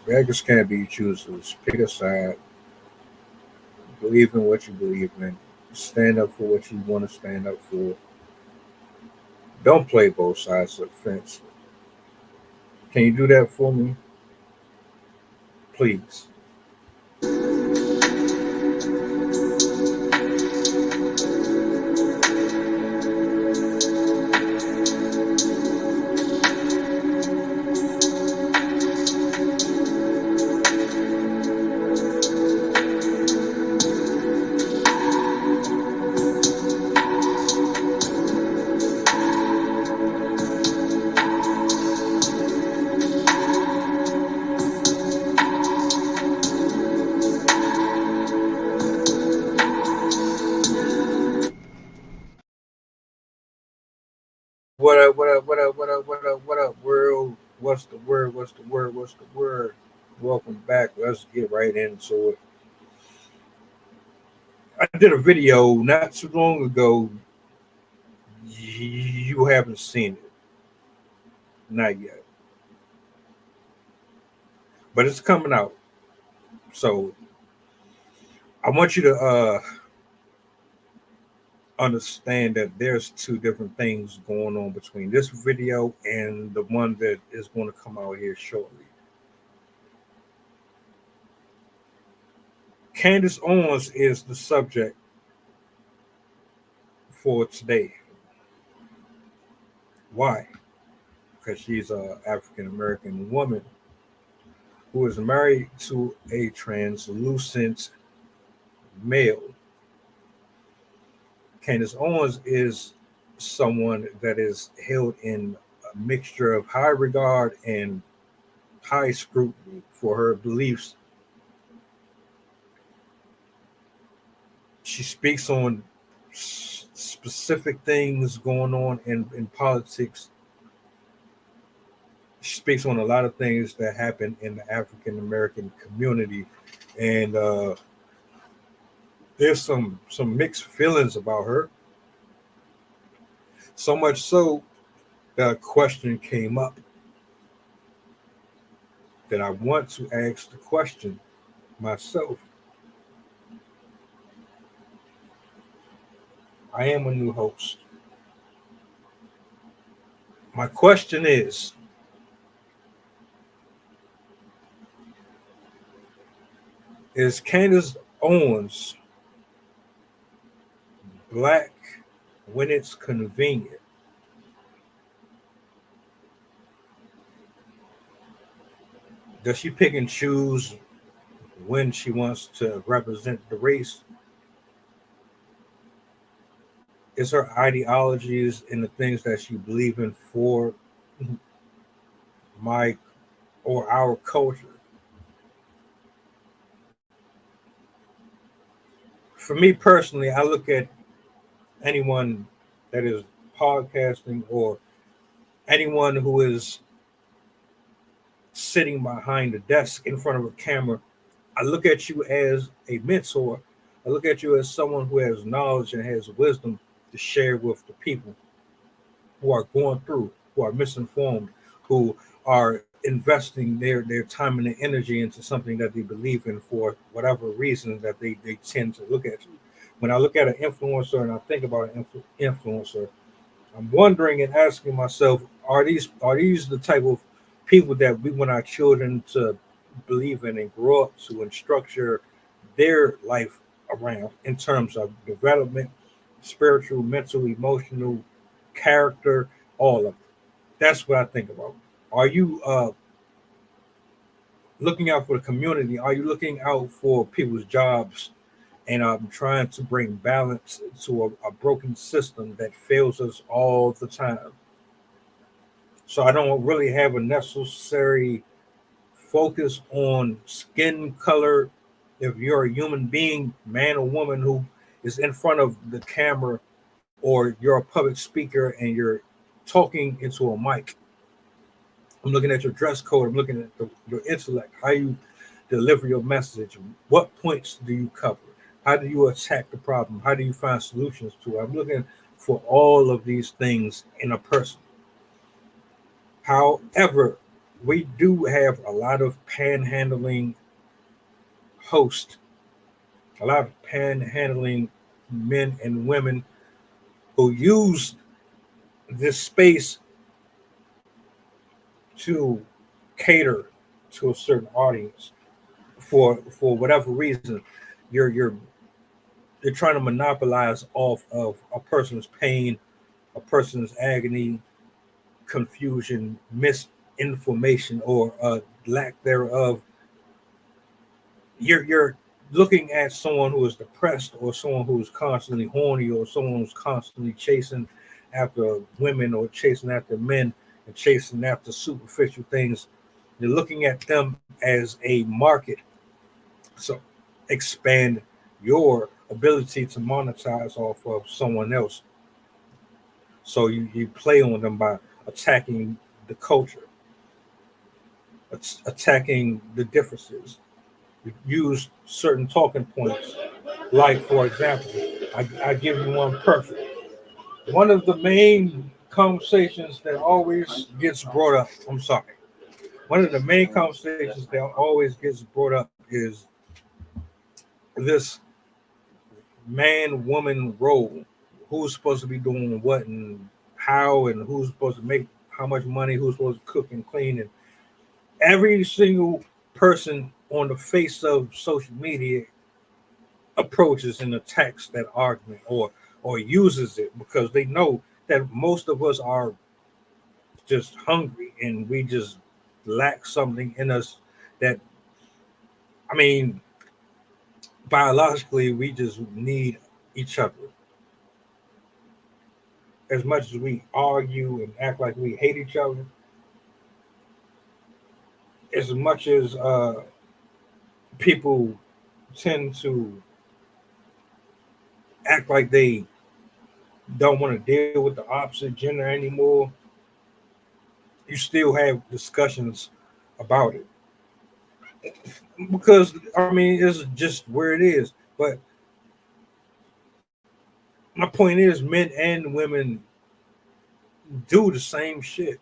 Beggars can't be choosers. Pick a side. Believe in what you believe in. Stand up for what you want to stand up for. Don't play both sides of the fence. Can you do that for me? Please. What up, what up, what up, what up, what up, what up, world? What's the word? What's the word? What's the word? Welcome back. Let's get right into it. I did a video not too long ago. You haven't seen it. Not yet. But it's coming out. So I want you to understand that there's two different things going on between this video and the one that is going to come out here shortly. Candace Owens is the subject for today. Why? Because she's an African American woman who is married to a translucent male. Candace Owens is someone that is held in a mixture of high regard and high scrutiny for her beliefs. She speaks on specific things going on in politics. She speaks on a lot of things that happen in the African American community, and there's some mixed feelings about her. So much so that a question came up that I want to ask the question myself. I am a new host. My question is Candace Owens black when it's convenient? Does she pick and choose when she wants to represent the race? Is her ideologies and the things that she believes in for my or our culture? For me personally, I look at anyone that is podcasting or anyone who is sitting behind a desk in front of a camera. I look at you as a mentor. I look at you as someone who has knowledge and has wisdom to share with the people who are going through, who are misinformed, who are investing their time and their energy into something that they believe in for whatever reason that they tend to look at you. When I look at an influencer and I think about an influencer, I'm wondering and asking myself, are these the type of people that we want our children to believe in and grow up to and structure their life around in terms of development, spiritual, mental, emotional, character, all of it. That's what I think about. Are you looking out for the community? Are you looking out for people's jobs and trying to bring balance to a broken system that fails us all the time? So I don't really have a necessary focus on skin color. If you're a human being, man or woman, who is in front of the camera, or you're a public speaker and you're talking into a mic, I'm looking at your dress code. I'm looking at your intellect, how you deliver your message. What points do you cover? How do you attack the problem? How do you find solutions to it? I'm looking for all of these things in a person. However, we do have a lot of panhandling hosts, a lot of panhandling men and women who use this space to cater to a certain audience for whatever reason. You're you're you're trying to monopolize off of a person's pain, a person's agony, confusion, misinformation, or lack thereof. You're looking at someone who is depressed, or someone who is constantly horny, or someone who's constantly chasing after women, or chasing after men, and chasing after superficial things. You're looking at them as a market. So expand your ability to monetize off of someone else. So you play on them by attacking the culture, attacking the differences. You use certain talking points. Like, for example, I give you one perfect. One of the main conversations that always gets brought up, I'm sorry. One of the main conversations that always gets brought up is this man woman role. Who's supposed to be doing what and how, and who's supposed to make how much money, who's supposed to cook and clean. And every single person on the face of social media approaches and attacks that argument, or uses it, because they know that most of us are just hungry and we just lack something in us that, I mean, biologically we just need each other. As much as we argue and act like we hate each other, as much as people tend to act like they don't want to deal with the opposite gender anymore, you still have discussions about it. Because, I mean, it's just where it is. But my point is, men and women do the same shit.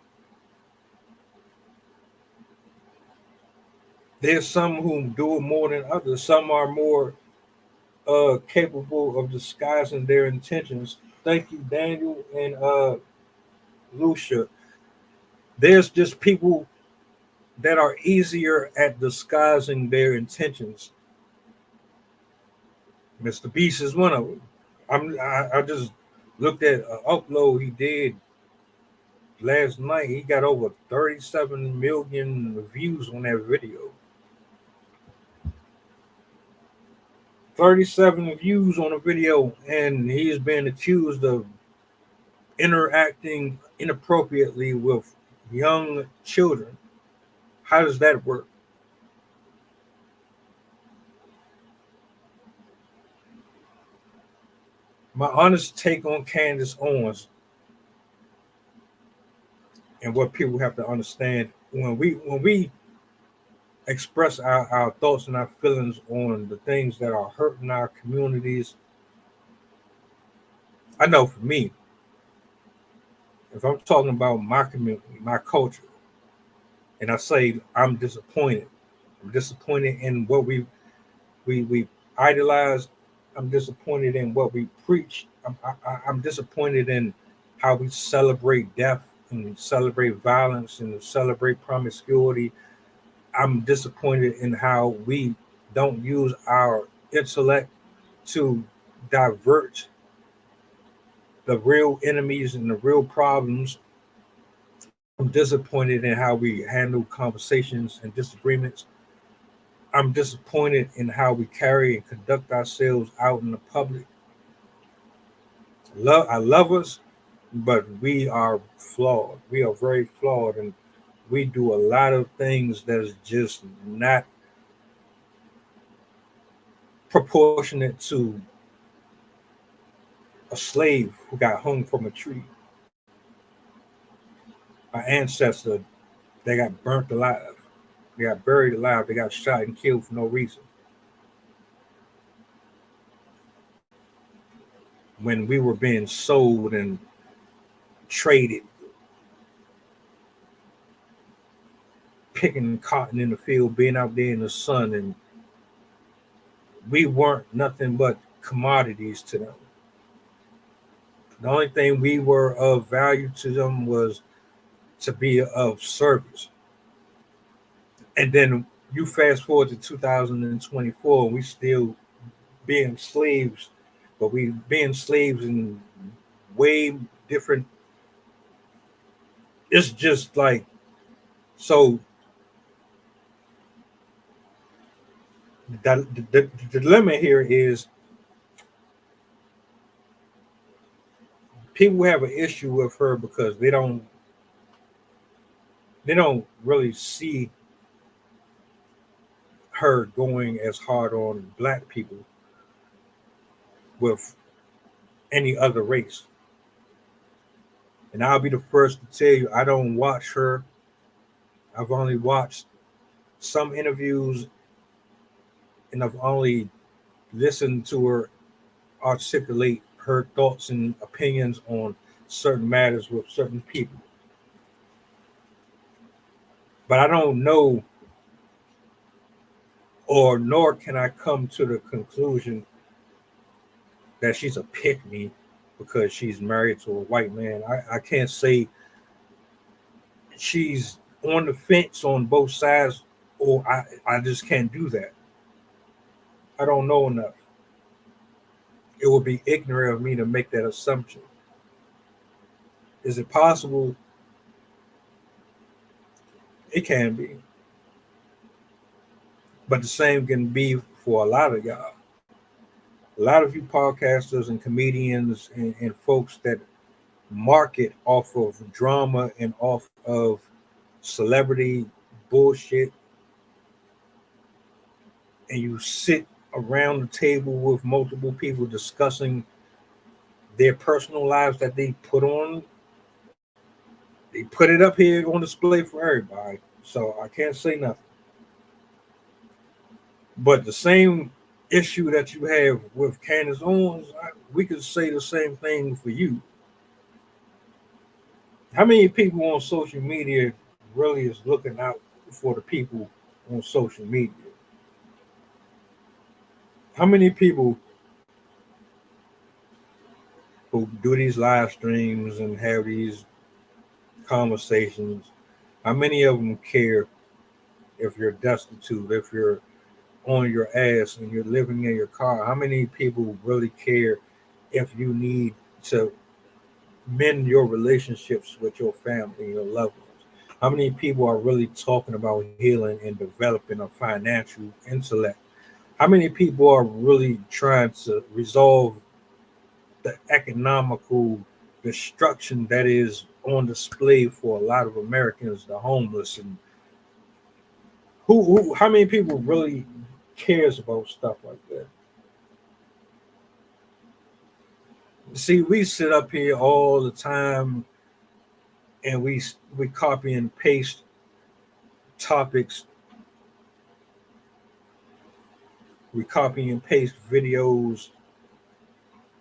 There's some who do it more than others. Some are more capable of disguising their intentions. Thank you, Daniel and Lucia. There's just people that are easier at disguising their intentions. Mr. Beast is one of them. I just looked at an upload he did last night. He got over 37 million views on that video. 37 views on a video, and he's been accused of interacting inappropriately with young children. How does that work? My honest take on Candace Owens, and what people have to understand, when we express our thoughts and our feelings on the things that are hurting our communities, I know for me, if I'm talking about my community, my culture, and I say I'm disappointed in what we idolize. I'm disappointed in what we preach. I'm disappointed in how we celebrate death and celebrate violence and celebrate promiscuity. I'm disappointed in how we don't use our intellect to divert the real enemies and the real problems. I'm disappointed in how we handle conversations and disagreements. I'm disappointed in how we carry and conduct ourselves out in the public. I love us, but we are flawed. We are very flawed, and we do a lot of things that is just not proportionate to a slave who got hung from a tree. Our ancestor, they got burnt alive. They got buried alive. They got shot and killed for no reason. When we were being sold and traded, picking cotton in the field, being out there in the sun, and we weren't nothing but commodities to them. The only thing we were of value to them was to be of service. And then you fast forward to 2024, and we still being slaves, but we being slaves in way different. It's just like, so the dilemma here is people have an issue with her because they don't really see her going as hard on black people with any other race. And I'll be the first to tell you, I don't watch her. I've only watched some interviews, and I've only listened to her articulate her thoughts and opinions on certain matters with certain people. But I don't know, or nor can I come to the conclusion that she's a pick me because she's married to a white man. I can't say she's on the fence on both sides, or I just can't do that. I don't know enough. It would be ignorant of me to make that assumption. Is it possible? It can be. But the same can be for a lot of y'all. A lot of you podcasters and comedians and folks that market off of drama and off of celebrity bullshit, and you sit around the table with multiple people discussing their personal lives that they put it up here on display for everybody. So I can't say nothing. But the same issue that you have with Candace Owens, we could say the same thing for you. How many people on social media really is looking out for the people on social media? How many people who do these live streams and have these conversations, how many of them care if you're destitute, if you're on your ass and you're living in your car? How many people really care if you need to mend your relationships with your family and your loved ones? How many people are really talking about healing and developing a financial intellect? How many people are really trying to resolve the economical destruction that is on display for a lot of Americans, the homeless, and how many people really cares about stuff like that? See, we sit up here all the time and we copy and paste topics. We copy and paste videos.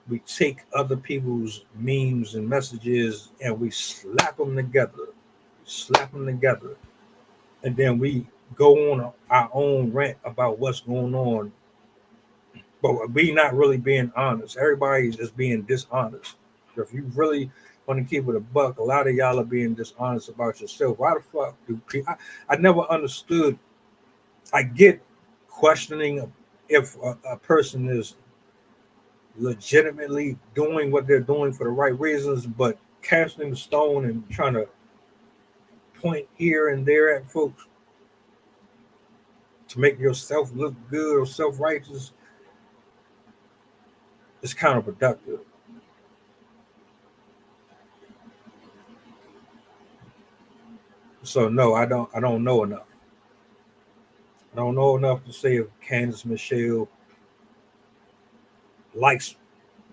We take other people's memes and messages and we slap them together. And then we go on our own rant about what's going on. But we not really being honest. Everybody's just being dishonest. If you really want to keep it a buck, a lot of y'all are being dishonest about yourself. Why the fuck do people? I never understood. I get questioning if a person is legitimately doing what they're doing for the right reasons, but casting the stone and trying to point here and there at folks to make yourself look good or self-righteous is counterproductive. So no, I don't know enough. I don't know enough to say if Candace Michelle likes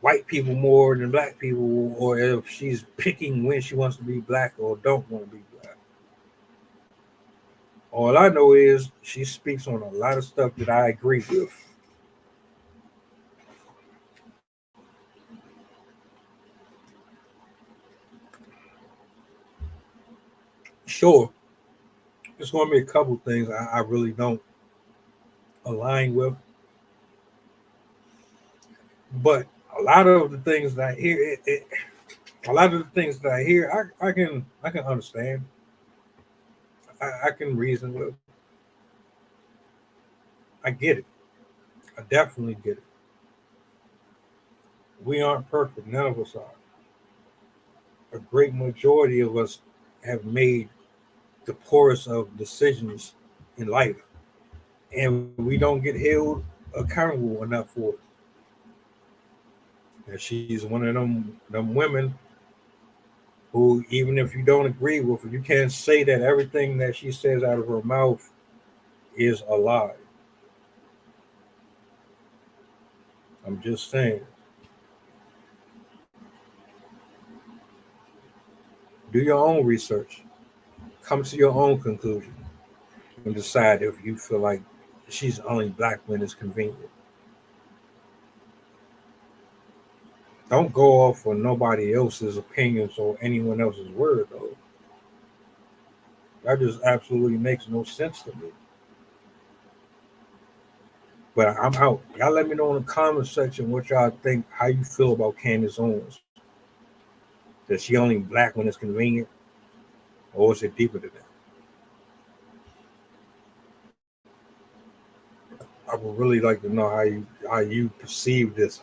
white people more than black people, or if she's picking when she wants to be black or don't want to be black. All I know is she speaks on a lot of stuff that I agree with. Sure, There's going to be a couple things I really don't align with, but a lot of the things that I hear, a lot of the things that I hear, I can understand. I can reason with. I get it. I definitely get it. We aren't perfect. None of us are. A great majority of us have made the poorest of decisions in life, and we don't get held accountable enough for it. And she's one of them women who, even if you don't agree with her, you can't say that everything that she says out of her mouth is a lie. I'm just saying. Do your own research. Come to your own conclusion and decide if you feel like she's only black when it's convenient. Don't go off on nobody else's opinions or anyone else's word, though. That just absolutely makes no sense to me. But I'm out. Y'all let me know in the comment section what y'all think, how you feel about Candace Owens. Is she only black when it's convenient, or is it deeper than that? I would really like to know how you perceive this